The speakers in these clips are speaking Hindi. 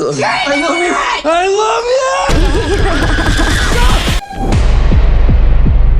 love you. I love you. I love you.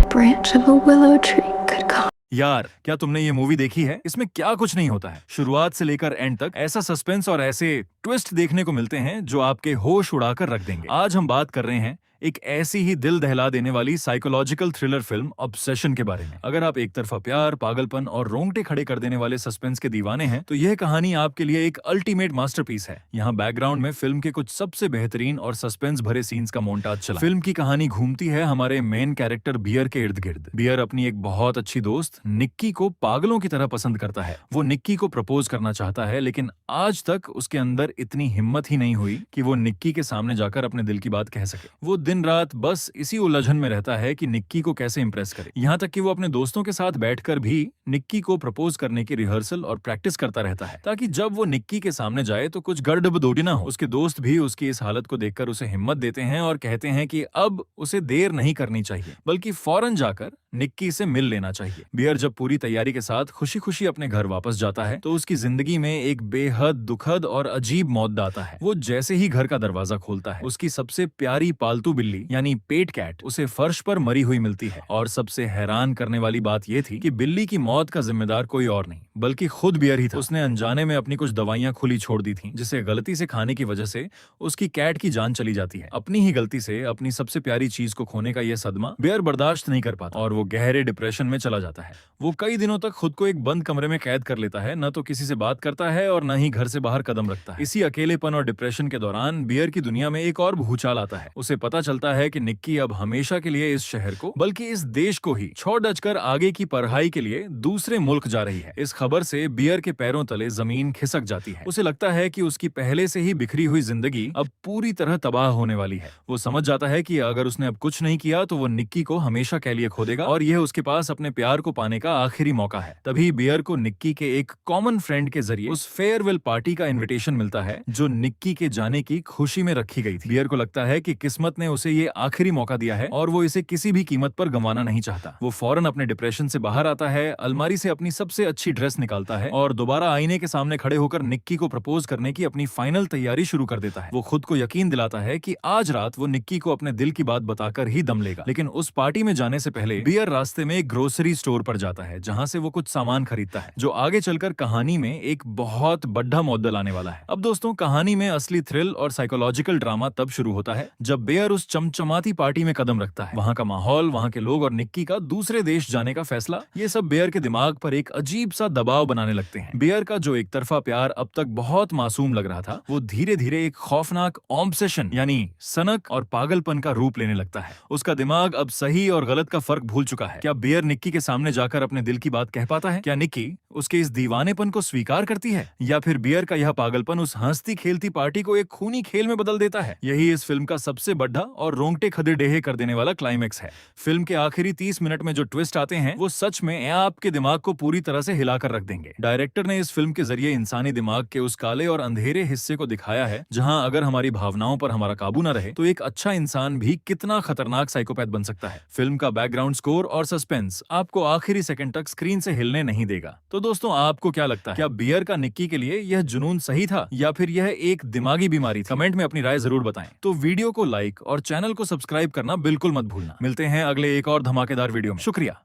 Branch of a willow tree could come. यार, क्या तुमने ये मूवी देखी है? इसमें क्या कुछ नहीं होता है। शुरुआत से लेकर एंड तक ऐसा सस्पेंस और ऐसे ट्विस्ट देखने को मिलते हैं जो आपके होश उड़ाकर रख देंगे। आज हम बात कर रहे हैं एक ऐसी ही दिल दहला देने वाली साइकोलॉजिकल थ्रिलर फिल्म ऑब्सेशन के बारे में। अगर आप एक तरफा प्यार, पागलपन और रोंगटे खड़े कर देने वाले सस्पेंस के दीवाने हैं, तो यह कहानी आपके लिए एक अल्टीमेट मास्टरपीस है। यहाँ बैकग्राउंड में फिल्म के कुछ सबसे बेहतरीन और सस्पेंस भरे सीन्स का मोन्टाज चला। फिल्म की कहानी घूमती है हमारे मेन कैरेक्टर बियर के इर्द गिर्द। बियर अपनी एक बहुत अच्छी दोस्त निक्की को पागलों की तरह पसंद करता है। वो निक्की को प्रपोज करना चाहता है, लेकिन आज तक उसके अंदर इतनी हिम्मत ही नहीं हुई कि वो निक्की के सामने जाकर अपने दिल की बात कह सके। वो दिन रात बस इसी उलझन में रहता है कि निक्की को कैसे इंप्रेस करे। यहाँ तक कि वो अपने दोस्तों के साथ बैठकर भी निक्की को प्रपोज करने की रिहर्सल और प्रैक्टिस करता रहता है, ताकि जब वो निक्की के सामने जाए तो कुछ गड़बड़ोटी ना हो। उसके दोस्त भी उसकी इस हालत को देखकर उसे हिम्मत देते हैं और कहते हैं कि अब उसे देर नहीं करनी चाहिए, बल्कि फौरन जाकर निक्की से मिल लेना चाहिए। बियर जब पूरी तैयारी के साथ खुशी खुशी अपने घर वापस जाता है, तो उसकी जिंदगी में एक बेहद दुखद और अजीब मौत आता है। वो जैसे ही घर का दरवाजा खोलता है, उसकी सबसे प्यारी पालतू बिल्ली यानी पेट कैट उसे फर्श पर मरी हुई मिलती है। और सबसे हैरान करने वाली बात यह थी कि बिल्ली की मौत का जिम्मेदार कोई और नहीं बल्कि खुद बियर ही था। उसने अनजाने में अपनी कुछ दवाइयां खुली छोड़ दी थी, जिसे गलती से खाने की वजह से उसकी कैट की जान चली जाती है। अपनी ही गलती से अपनी सबसे प्यारी चीज को खोने का यह सदमा बियर बर्दाश्त नहीं कर पाता और वो गहरे डिप्रेशन में चला जाता है। वो कई दिनों तक खुद को एक बंद कमरे में कैद कर लेता है, न तो किसी से बात करता है और न ही घर से बाहर कदम रखता है। इसी अकेलेपन और डिप्रेशन के दौरान बियर की दुनिया में एक और भूचाल आता है। उसे पता चलता है कि निक्की अब हमेशा के लिए इस शहर को बल्कि इस देश को ही छोड़ डचकर आगे की पढ़ाई के लिए दूसरे मुल्क जा रही है। इस खबर से बियर के पैरों तले जमीन खिसक जाती है। उसे लगता है कि उसकी पहले से ही बिखरी हुई जिंदगी अब पूरी तरह तबाह होने वाली है। वो समझ जाता है कि अगर उसने अब कुछ नहीं किया तो वो निक्की को हमेशा के लिए खो देगा और यह उसके पास अपने प्यार को पाने का आखिरी मौका है। तभी बियर को निक्की के एक कॉमन फ्रेंड के जरिए उस फेयरवेल पार्टी का इनविटेशन मिलता है, जो निक्की के जाने की खुशी में रखी गई थी। बियर को लगता है कि किस्मत ने उसे ये आखिरी मौका दिया है और वो इसे किसी भी कीमत पर गंवाना नहीं चाहता। वो फौरन अपने डिप्रेशन से बाहर आता है, अलमारी से अपनी सबसे अच्छी ड्रेस निकालता है और दोबारा आईने के सामने खड़े होकर निक्की को प्रपोज करने की अपनी फाइनल तैयारी शुरू कर देता है। वो खुद को यकीन दिलाता है कि आज रात वो निक्की को अपने दिल की बात बताकर ही दम लेगा। लेकिन उस पार्टी में जाने से पहले बियर रास्ते में एक ग्रोसरी स्टोर पर जाता है, जहां से वो कुछ सामान खरीदता है, जो आगे चलकर कहानी में एक बहुत बड़ा मुद्दा लाने वाला है। अब दोस्तों, कहानी में असली थ्रिल और साइकोलॉजिकल ड्रामा तब शुरू होता है जब बियर उस चमचमाती पार्टी में कदम रखता है। वहां का माहौल, वहां के लोग और निक्की का दूसरे देश जाने का फैसला, ये सब बियर के दिमाग पर एक अजीब सा दबाव बनाने लगते हैं। बियर का जो एक तरफा प्यार अब तक बहुत मासूम लग रहा था, वो धीरे धीरे एक खौफनाक ऑब्सेशन यानी सनक और पागलपन का रूप लेने लगता है। उसका दिमाग अब सही और गलत का फर्क भूल चुका है। क्या बियर निक्की के सामने जाकर अपने दिल की बात कह पाता है? क्या निक्की उसके इस दीवानेपन को स्वीकार करती है? या फिर बियर का यह पागलपन उस हंसती खेलती पार्टी को एक खूनी खेल में बदल देता है? यही इस फिल्म का सबसे बड़ा और रोंगटे खड़े डेहे कर देने वाला क्लाइमेक्स है। फिल्म के आखिरी 30 मिनट में जो ट्विस्ट आते हैं, वो सच में आपके दिमाग को पूरी तरह से हिलाकर रख देंगे। डायरेक्टर ने इस फिल्म के जरिए इंसानी दिमाग के उस काले और अंधेरे हिस्से को दिखाया है, जहां अगर हमारी भावनाओं पर हमारा काबू न रहे तो एक अच्छा इंसान भी कितना खतरनाक साइकोपैथ बन सकता है। फिल्म का बैकग्राउंड स्कोर और सस्पेंस आपको आखिरी सेकंड तक स्क्रीन से हिलने नहीं देगा। तो दोस्तों, आपको क्या लगता है? क्या बियर का निक्की के लिए यह जुनून सही था या फिर यह एक दिमागी बीमारी थी? कमेंट में अपनी राय जरूर बताएं। तो वीडियो को लाइक और चैनल को सब्सक्राइब करना बिल्कुल मत भूलना। मिलते हैं अगले एक और धमाकेदार वीडियो में। शुक्रिया।